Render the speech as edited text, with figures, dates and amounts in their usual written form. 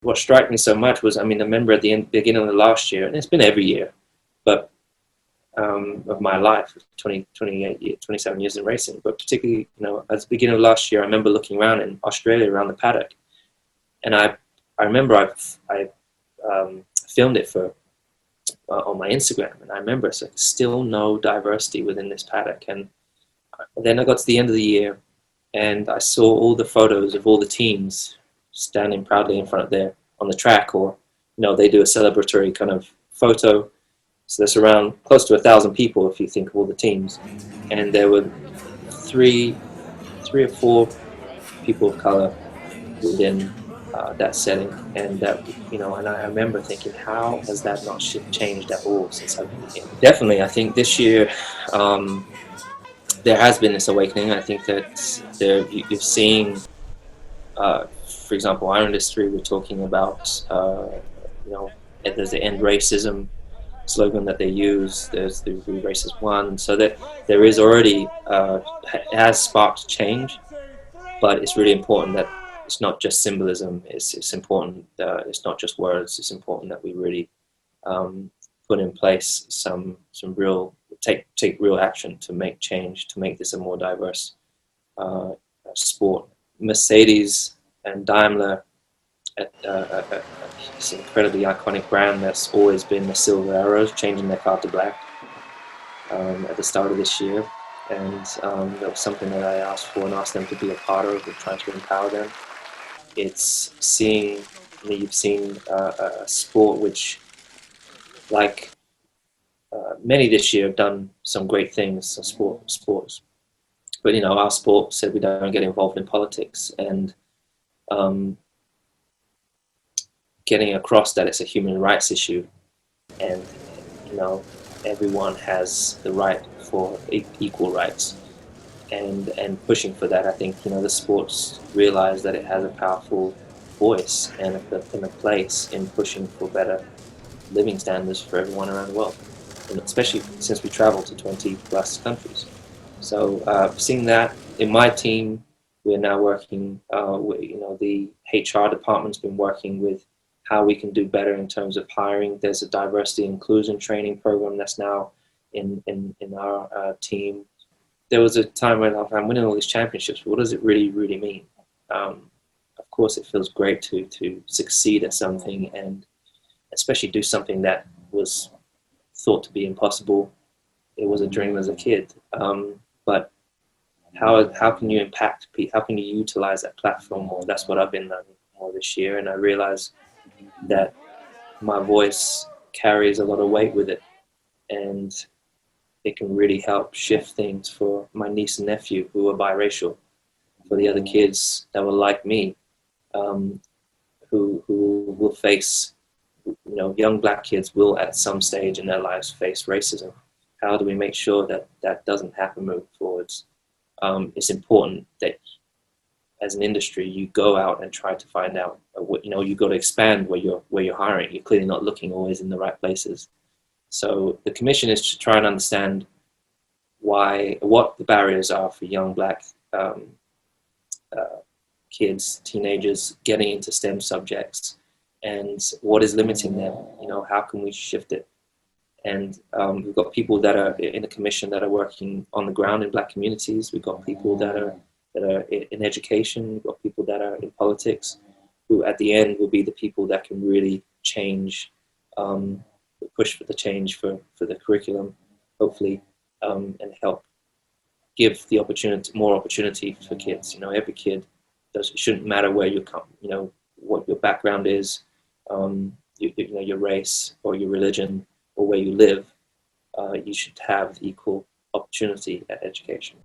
what struck me so much was, I mean, I remember at the beginning of the last year, and it's been every year, but of my life, 27 years in racing, but particularly, at the beginning of last year, I remember looking around in Australia around the paddock, and I remember I filmed it for on my Instagram, and I remember it's like still no diversity within this paddock. And then I got to the end of the year, and I saw all the photos of all the teams standing proudly in front of there on the track, or they do a celebratory kind of photo. So there's around close to 1,000 people if you think of all the teams, and there were three or four people of color within that setting, and and I remember thinking, how has that not changed at all since I've been here? Definitely, I think this year there has been this awakening. I think that you've seen, for example, our industry. We're talking about, there's the end racism slogan that they use. There's the We Racist One, so that there is already has sparked change, but it's really important that it's not just symbolism. It's important. It's not just words. It's important that we really put in place some real take real action to make change, to make this a more diverse sport. Mercedes and Daimler, this incredibly iconic brand that's always been the Silver Arrows, changing their car to black at the start of this year. And that was something that I asked for and asked them to be a part of, trying to empower them. It's seeing, you've seen a sport which, like many this year, have done some great things, some sports. But our sport said we don't get involved in politics, and getting across that it's a human rights issue, and everyone has the right for equal rights, and pushing for that. I think the sports realize that it has a powerful voice and a place in pushing for better living standards for everyone around the world, and especially since we travel to 20 plus countries. So seeing that in my team, we're now working. The HR department's been working with how we can do better in terms of hiring. There's a diversity inclusion training program that's now in our team. There was a time when I'm winning all these championships, but what does it really, really mean? Of course, it feels great to succeed at something, and especially do something that was thought to be impossible. It was a dream as a kid. But how can you impact people? How can you utilize that platform more? That's what I've been learning more this year, and I realize that my voice carries a lot of weight with it, and it can really help shift things for my niece and nephew who are biracial, for the other kids that were like me, who will face, young black kids will at some stage in their lives face racism. How do we make sure that that doesn't happen moving forwards? It's important that as an industry, you go out and try to find out what, you got to expand where you're hiring. You're clearly not looking always in the right places. So the commission is to try and understand what the barriers are for young black kids, teenagers getting into STEM subjects, and what is limiting them. How can we shift it? And we've got people that are in the commission that are working on the ground in black communities. We've got people that are in education. We've got people that are in politics, who at the end will be the people that can really change, push for the change for the curriculum, hopefully, and help give the more opportunity for kids. Every kid it shouldn't matter where you come, what your background is, your race or your religion, or where you live, you should have equal opportunity at education.